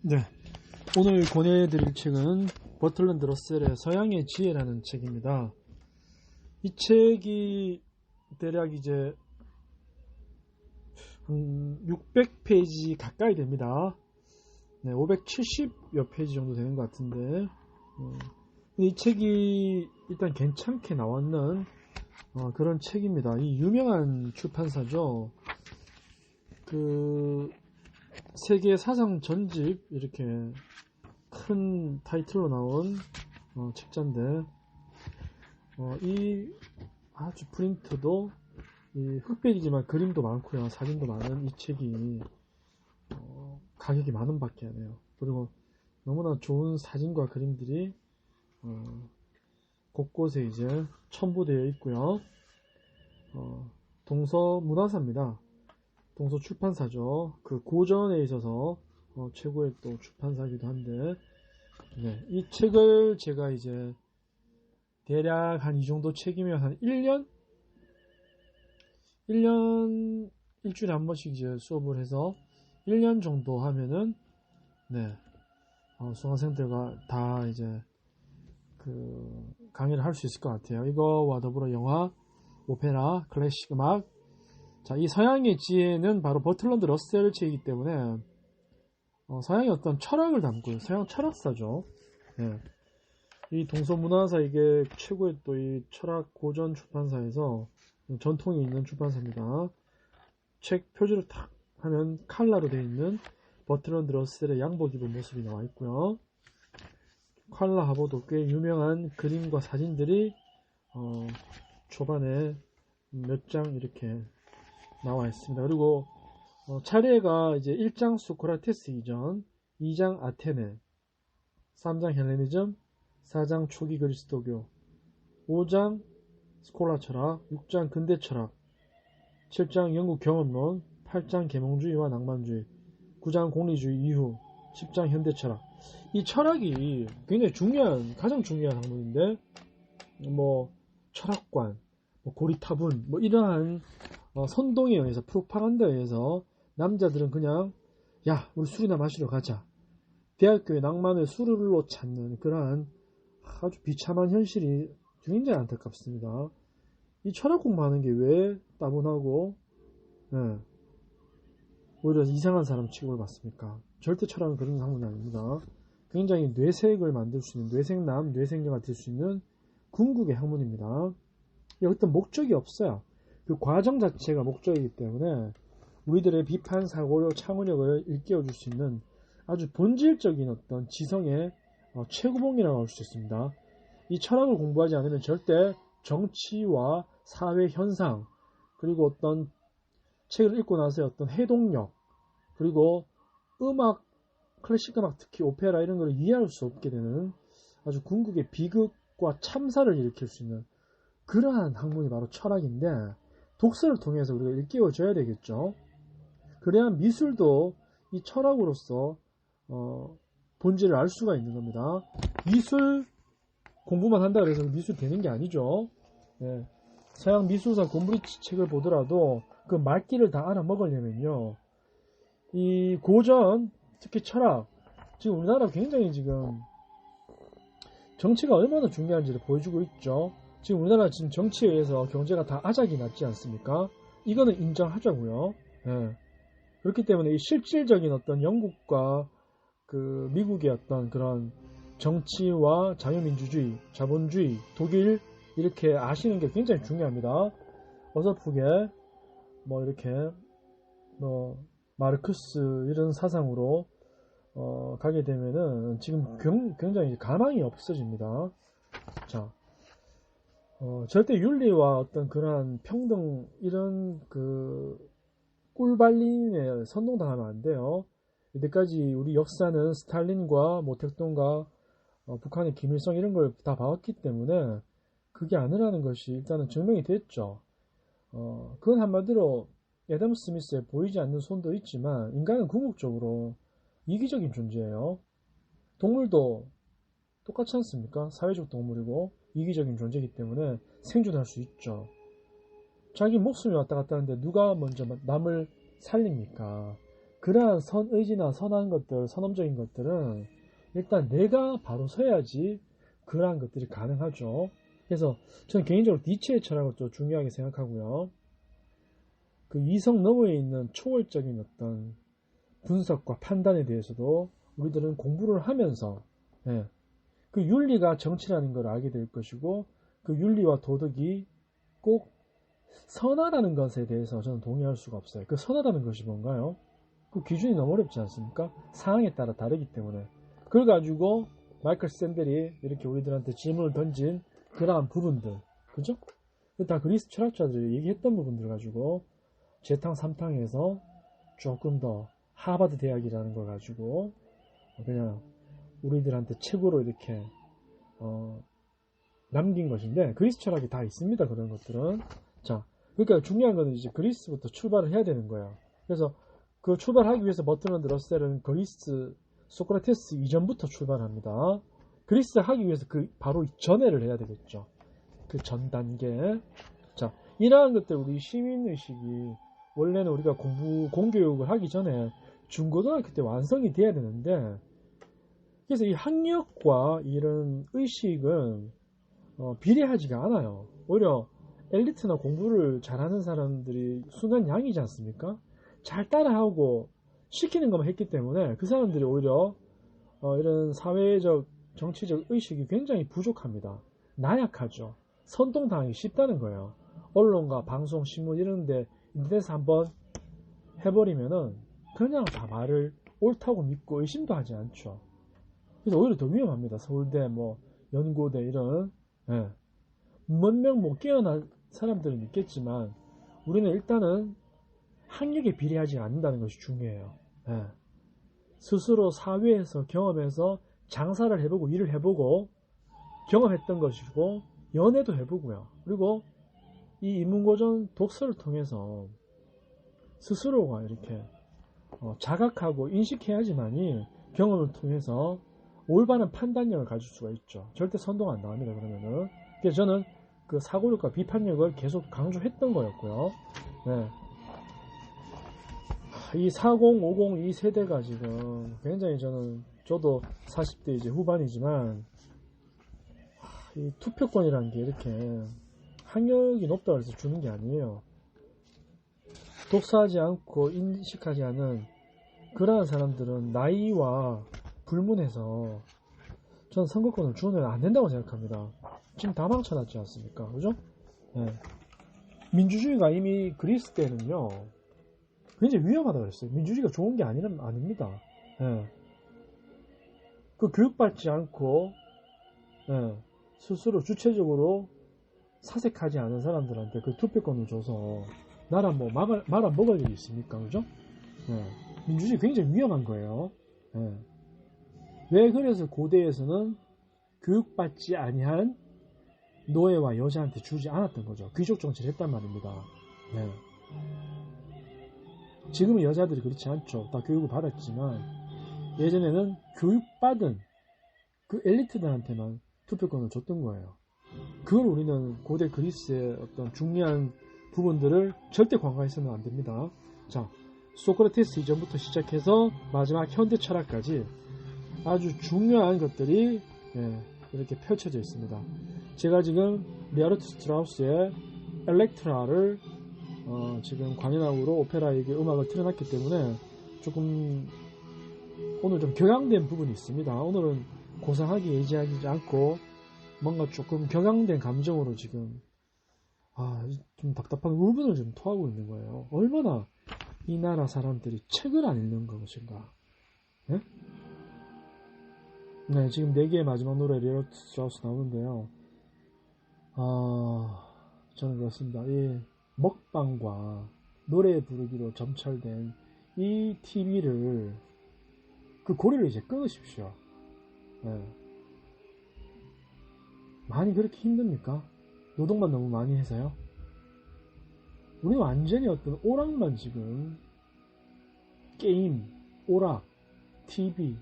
네, 오늘 권해드릴 책은 버틀런드 러셀의 서양의 지혜라는 책입니다. 이 책이 대략 이제 600페이지 가까이 됩니다. 네, 570여 페이지 정도 되는 것 같은데, 이 책이 일단 괜찮게 나왔는 그런 책입니다. 이 유명한 출판사죠. 그 세계 사상 전집 이렇게 큰 타이틀로 나온 책자인데, 이 아주 프린트도 이 흑백이지만 그림도 많고요, 사진도 많은 이 책이 가격이 10,000원 밖에 안 해요. 그리고 너무나 좋은 사진과 그림들이 곳곳에 이제 첨부되어 있고요. 동서문화사입니다. 동서출판사죠. 그 고전에 있어서 최고의 또 출판사이기도 한데, 네, 이 책을 제가 이제 대략 한 이 정도 책이면 한 1년 일주일에 한 번씩 이제 수업을 해서 1년 정도 하면은, 네, 수강생들과 다 이제 그 강의를 할 수 있을 것 같아요. 이거와 더불어 영화, 오페라, 클래식 음악. 자, 이 서양의 지혜는 바로 버틀런드 러셀 책이기 때문에 서양의 어떤 철학을 담고, 서양 철학사죠. 네. 이 동서문화사, 이게 최고의 또 이 철학 고전 출판사에서 전통이 있는 출판사입니다. 책 표지를 탁 하면 칼라로 되어 있는 버틀런드 러셀의 양복 입은 모습이 나와 있고요. 칼라 하보도 꽤 유명한 그림과 사진들이 초반에 몇 장 이렇게 나와 있습니다. 그리고 차례가 이제 1장 소크라테스 이전, 2장 아테네, 3장 헬레니즘, 4장 초기 그리스도교, 5장 스콜라 철학, 6장 근대 철학, 7장 영국 경험론, 8장 계몽주의와 낭만주의, 9장 공리주의 이후, 10장 현대 철학. 이 철학이 굉장히 중요한, 가장 중요한 학문인데, 뭐 철학관, 뭐 고리타분, 뭐 이러한 선동에 의해서, 프로파간다에 의해서 남자들은 그냥 야, 우리 술이나 마시러 가자, 대학교의 낭만을 술로 찾는 그러한 아주 비참한 현실이 굉장히 안타깝습니다. 이 철학 공부하는 게 왜 따분하고, 네, 오히려 이상한 사람 취급을 받습니까? 절대 철학은 그런 학문이 아닙니다. 굉장히 뇌색을 만들 수 있는, 뇌생남, 뇌생녀가 될 수 있는 궁극의 학문입니다. 어떤 목적이 없어요. 그 과정 자체가 목적이기 때문에 우리들의 비판, 사고, 창의력을 일깨워줄 수 있는 아주 본질적인 어떤 지성의 최고봉이라고 할 수 있습니다. 이 철학을 공부하지 않으면 절대 정치와 사회 현상, 그리고 어떤 책을 읽고 나서의 어떤 해동력, 그리고 음악, 클래식 음악, 특히 오페라 이런 걸 이해할 수 없게 되는 아주 궁극의 비극과 참사를 일으킬 수 있는 그러한 학문이 바로 철학인데, 독서를 통해서 우리가 일깨워줘야 되겠죠. 그래야 미술도 이 철학으로서 본질을 알 수가 있는 겁니다. 미술 공부만 한다 그래서 미술 되는 게 아니죠. 네. 서양 미술사 곰브리치 책을 보더라도 그 말귀를 다 알아먹으려면요, 이 고전, 특히 철학, 지금 우리나라 굉장히 지금 정치가 얼마나 중요한지를 보여주고 있죠. 지금 우리나라 지금 정치에 의해서 경제가 다 아작이 났지 않습니까? 이거는 인정하자고요. 네. 그렇기 때문에 이 실질적인 어떤 영국과 그 미국의 어떤 그런 정치와 자유민주주의, 자본주의, 독일 이렇게 아시는 게 굉장히 중요합니다. 어설프게 뭐 이렇게 뭐 마르크스 이런 사상으로 가게 되면은 지금 굉장히 가망이 없어집니다. 자, 절대 윤리와 어떤 그러한 평등 이런 그 꿀발림에 선동당하면 안 돼요. 이때까지 우리 역사는 스탈린과 모택동과 북한의 김일성 이런 걸 다 봐왔기 때문에 그게 아니라는 것이 일단은 증명이 됐죠. 그건 한마디로 애덤 스미스의 보이지 않는 손도 있지만, 인간은 궁극적으로 이기적인 존재예요. 동물도 똑같지 않습니까? 사회적 동물이고 이기적인 존재이기 때문에 생존할 수 있죠. 자기 목숨이 왔다 갔다 하는데 누가 먼저 남을 살립니까? 그러한 선의지나 선한 것들, 선험적인 것들은 일단 내가 바로 서야지 그러한 것들이 가능하죠. 그래서 저는 개인적으로 니체의 철학을 또 중요하게 생각하고요. 그 이성 너머에 있는 초월적인 어떤 분석과 판단에 대해서도 우리들은 공부를 하면서 그 윤리가 정치라는 걸 알게 될 것이고, 그 윤리와 도덕이 꼭 선하다는 것에 대해서 저는 동의할 수가 없어요. 그 선하다는 것이 뭔가요? 그 기준이 너무 어렵지 않습니까? 상황에 따라 다르기 때문에. 그걸 가지고 마이클 샌델이 이렇게 우리들한테 질문을 던진 그러한 부분들, 그죠? 다 그리스 철학자들이 얘기했던 부분들 가지고 재탕 3탕에서 조금 더 하버드 대학이라는 걸 가지고 그냥 우리들한테 책으로 이렇게 남긴 것인데, 그리스 철학이 다 있습니다. 그런 것들은. 자, 그러니까 중요한 거는 이제 그리스부터 출발을 해야 되는 거예요. 그래서 그 출발하기 위해서 버트런드 러셀은 그리스 소크라테스 이전부터 출발합니다. 그리스 하기 위해서 그 바로 전해를 해야 되겠죠. 그 전 단계. 자, 이러한 것들 우리 시민의식이 원래는 우리가 공교육을 하기 전에 중고등학교 때 완성이 돼야 되는데, 그래서 이 학력과 이런 의식은 비례하지가 않아요. 오히려 엘리트나 공부를 잘하는 사람들이 순간 양이지 않습니까? 잘 따라하고 시키는 것만 했기 때문에 그 사람들이 오히려 이런 사회적, 정치적 의식이 굉장히 부족합니다. 나약하죠. 선동당하기 쉽다는 거예요. 언론과 방송, 신문 이런데 인터넷에서 한번 해버리면은 그냥 다 말을 옳다고 믿고 의심도 하지 않죠. 그래서 오히려 더 위험합니다. 서울대, 연고대 이런 문명 깨어난 사람들은 있겠지만 우리는 일단은 학력에 비례하지 않는다는 것이 중요해요. 스스로 사회에서 경험해서 장사를 해보고 일을 해보고 경험했던 것이고 연애도 해보고요. 그리고 이 인문고전 독서를 통해서 스스로가 이렇게 자각하고 인식해야지만이 경험을 통해서 올바른 판단력을 가질 수가 있죠. 절대 선동 안 나옵니다. 그러면은. 그래서 저는 그 사고력과 비판력을 계속 강조했던 거였고요. 이 40, 50 이 세대가 지금 굉장히 저도 40대 이제 후반이지만 이 투표권이라는 게 이렇게 학력이 높다고 해서 주는 게 아니에요. 독서하지 않고 인식하지 않은 그러한 사람들은 나이와 불문해서 전 선거권을 주면 안 된다고 생각합니다. 지금 다 망쳐놨지 않습니까? 그죠? 민주주의가 이미 그리스 때는요 굉장히 위험하다고 그랬어요. 민주주의가 좋은 게 아닙니다. 그 교육받지 않고 스스로 주체적으로 사색하지 않은 사람들한테 그 투표권을 줘서 나라 말아먹을 일이 있습니까? 그죠? 민주주의 굉장히 위험한 거예요. 왜 그래서 고대에서는 교육받지 아니한 노예와 여자한테 주지 않았던 거죠. 귀족 정치를 했단 말입니다. 지금은 여자들이 그렇지 않죠. 다 교육을 받았지만 예전에는 교육받은 그 엘리트들한테만 투표권을 줬던 거예요. 그걸 우리는 고대 그리스의 어떤 중요한 부분들을 절대 관과해서는 안 됩니다. 자, 소크라테스 이전부터 시작해서 마지막 현대 철학까지 아주 중요한 것들이 이렇게 펼쳐져 있습니다. 제가 지금 리하르트 스트라우스의 엘렉트라를 지금 광연악으로 오페라의 음악을 틀어놨기 때문에 조금 오늘 좀 격양된 부분이 있습니다. 오늘은 고상하게 얘기하지 않고 뭔가 조금 격양된 감정으로 지금 좀 답답한 울분을 좀 토하고 있는 거예요. 얼마나 이 나라 사람들이 책을 안 읽는 것인가. 네, 지금 4개의 마지막 노래 리하르트 스트라우스 나오는데요. 저는 그렇습니다. 이 먹방과 노래 부르기로 점철된 이 TV를 그 고리를 이제 끊으십시오. 많이 그렇게 힘듭니까? 노동만 너무 많이 해서요? 우리 완전히 어떤 오락만 지금 게임, 오락, TV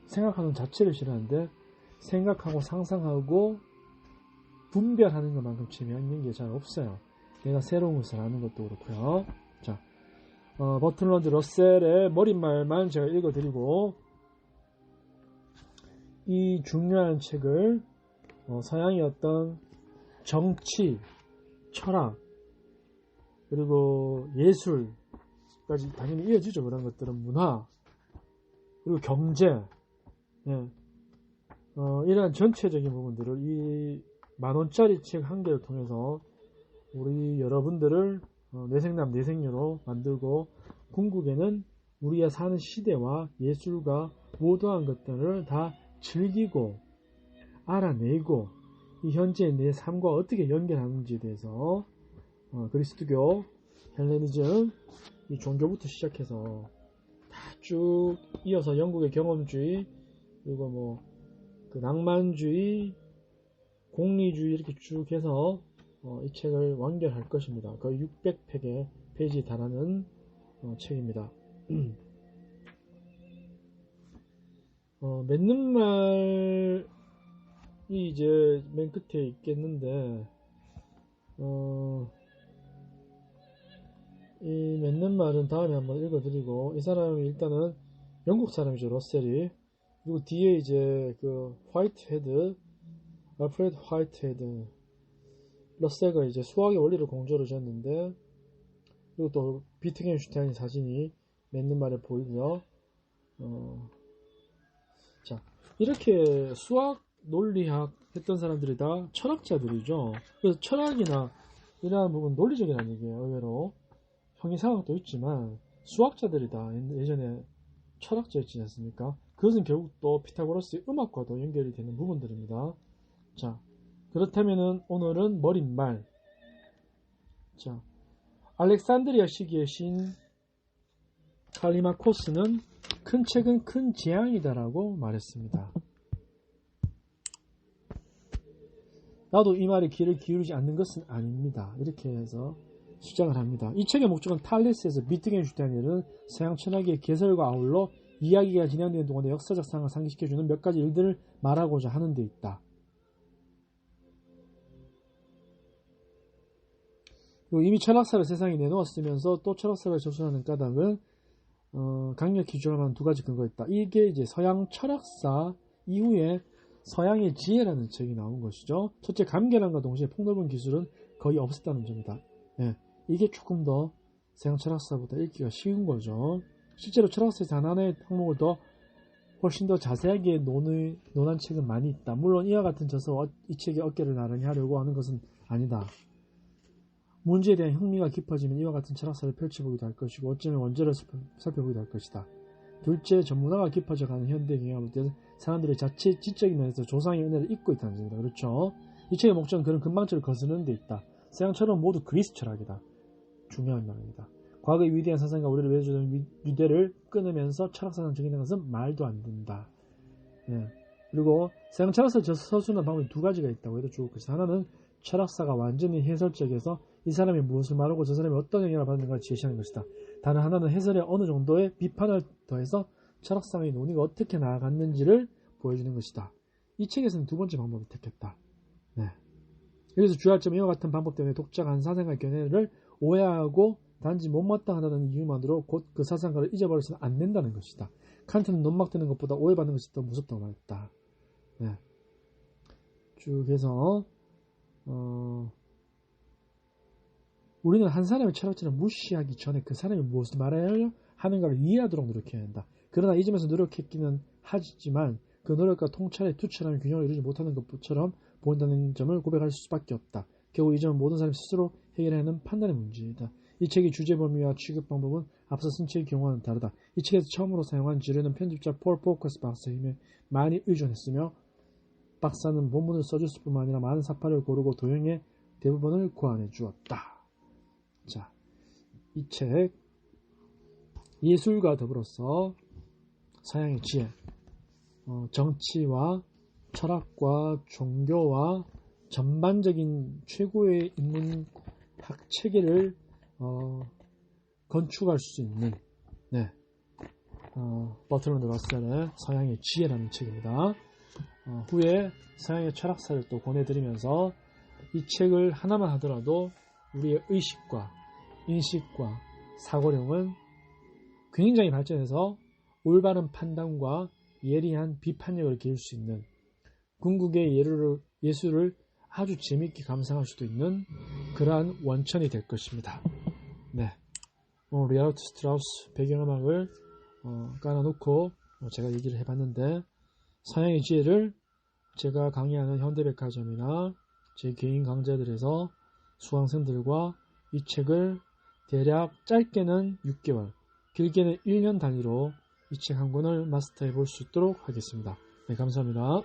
생각하는 자체를 싫어하는데 생각하고 상상하고 분별하는 것만큼 재미있는 게 잘 없어요. 내가 새로운 것을 아는 것도 그렇고요. 자, 버트런드 러셀의 머릿말만 제가 읽어드리고, 이 중요한 책을 서양의 어떤 정치, 철학, 그리고 예술까지 당연히 이어지죠. 그런 것들은 문화, 그리고 경제, 예. 이러한 전체적인 부분들을 이 10,000원짜리 책 한 개를 통해서 우리 여러분들을 뇌생남 뇌생녀로 만들고, 궁극에는 우리가 사는 시대와 예술과 모두한 것들을 다 즐기고 알아내고 이 현재의 내 삶과 어떻게 연결하는지에 대해서 그리스도교, 헬레니즘, 이 종교부터 시작해서 다 쭉 이어서 영국의 경험주의, 그리고 그 낭만주의, 공리주의 이렇게 쭉 해서 이 책을 완결할 것입니다. 거의 600팩의 페이지에 달하는 책입니다. 맺는 말이 이제 맨 끝에 있겠는데, 이 맺는 말은 다음에 한번 읽어드리고, 이 사람이 일단은 영국 사람이죠, 러셀이. 그리고 뒤에 이제 그 화이트헤드, 알프레드 화이트헤드, 러셀가 이제 수학의 원리를 공조를 줬는데, 그리고 또 비트겐슈타인 사진이 맺는 말에 보이고요. 자, 이렇게 수학, 논리학 했던 사람들이 다 철학자들이죠. 그래서 철학이나 이러한 부분 논리적이라는 얘기예요. 의외로 형이상학도 있지만 수학자들이 다 예전에 철학자였지 않습니까? 그것은 결국 또 피타고라스의 음악과도 연결이 되는 부분들입니다. 자, 그렇다면은 오늘은 머릿말. 자, 알렉산드리아 시기의 신 칼리마코스는 큰 책은 큰 재앙이다라고 말했습니다. 나도 이 말에 귀를 기울이지 않는 것은 아닙니다. 이렇게 해서 주장을 합니다. 이 책의 목적은 탈레스에서 비트겐슈타인에 이르는 서양 철학의 개설과 아울러 이야기가 진행되는 동안의 역사적 상황을 상기시켜주는 몇 가지 일들을 말하고자 하는 데 있다. 그리고 이미 철학사를 세상에 내놓았으면서 또 철학사를 저술하는 까닭은 강력히 주장하는 두 가지 근거가 있다. 이게 이제 서양 철학사 이후에 서양의 지혜라는 책이 나온 것이죠. 첫째, 감개람과 동시에 폭넓은 기술은 거의 없었다는 점이다. 예, 이게 조금 더 서양 철학사보다 읽기가 쉬운 거죠. 실제로 철학사에서 하나의 항목을 더 훨씬 더 자세하게 논한 책은 많이 있다. 물론 이와 같은 저서 이 책의 어깨를 나란히 하려고 하는 것은 아니다. 문제에 대한 흥미가 깊어지면 이와 같은 철학사를 펼쳐보기도 할 것이고 어쩌면 원죄를 살펴보기도 할 것이다. 둘째, 전문화가 깊어져가는 현대 경향을 볼 때 사람들이 자체 지적인 면에서 조상의 은혜를 잊고 있다는 점이다. 그렇죠? 이 책의 목적은 그런 금방처를 거스르는 데 있다. 서양처럼 모두 그리스 철학이다. 중요한 말입니다. 과거의 위대한 사상과 우리를 외워주던 유대를 끊으면서 철학사상 정의하는 것은 말도 안 된다. 예. 그리고 서양 철학사를 서술하는 방법이 두 가지가 있다고 해도 좋을 것이다. 하나는 철학사가 완전히 해설적에서 이 사람이 무엇을 말하고 저 사람이 어떤 영향을 받는가를 제시하는 것이다. 다른 하나는 해설에 어느 정도의 비판을 더해서 철학상의 논의가 어떻게 나아갔는지를 보여주는 것이다. 이 책에서는 두 번째 방법을 택했다. 네. 여기서 주의할 점은 이와 같은 방법 때문에 독자가 한 사상과 견해를 오해하고 단지 못마땅하다는 이유만으로 곧 그 사상가를 잊어버려서는 안 된다는 것이다. 칸트는 논막되는 것보다 오해받는 것이 더 무섭다고 말했다. 네. 쭉 해서 우리는 한 사람의 철학자를 무시하기 전에 그 사람이 무엇을 말하려 하는가를 이해하도록 노력해야 한다. 그러나 이 점에서 노력했기는 하지만 그 노력과 통찰의 투철함이 균형을 이루지 못하는 것처럼 보인다는 점을 고백할 수밖에 없다. 결국 이 점은 모든 사람이 스스로 해결해야 하는 판단의 문제이다. 이 책의 주제 범위와 취급 방법은 앞서 쓴 책의 경우와는 다르다. 이 책에서 처음으로 사용한 지뢰는 편집자 폴 포커스 박사의 힘에 많이 의존했으며 박사는 본문을 써줬을 뿐만 아니라 많은 사파를 고르고 도형의 대부분을 고안해 주었다. 자, 이 책 예술과 더불어서 서양의 지혜, 정치와 철학과 종교와 전반적인 최고의 인문학 체계를 건축할 수 있는 버트런드 러셀의 서양의 지혜라는 책입니다. 후에 서양의 철학사를 또 권해드리면서 이 책을 하나만 하더라도 우리의 의식과 인식과 사고력은 굉장히 발전해서 올바른 판단과 예리한 비판력을 기울 수 있는 궁극의 예술을 아주 재미있게 감상할 수도 있는 그러한 원천이 될 것입니다. 네, 리하르트 스트라우스 배경음악을 깔아놓고 제가 얘기를 해봤는데 서양의 지혜를 제가 강의하는 현대백화점이나 제 개인 강좌들에서 수강생들과 이 책을 대략 짧게는 6개월, 길게는 1년 단위로 이 책 한 권을 마스터해 볼 수 있도록 하겠습니다. 네, 감사합니다.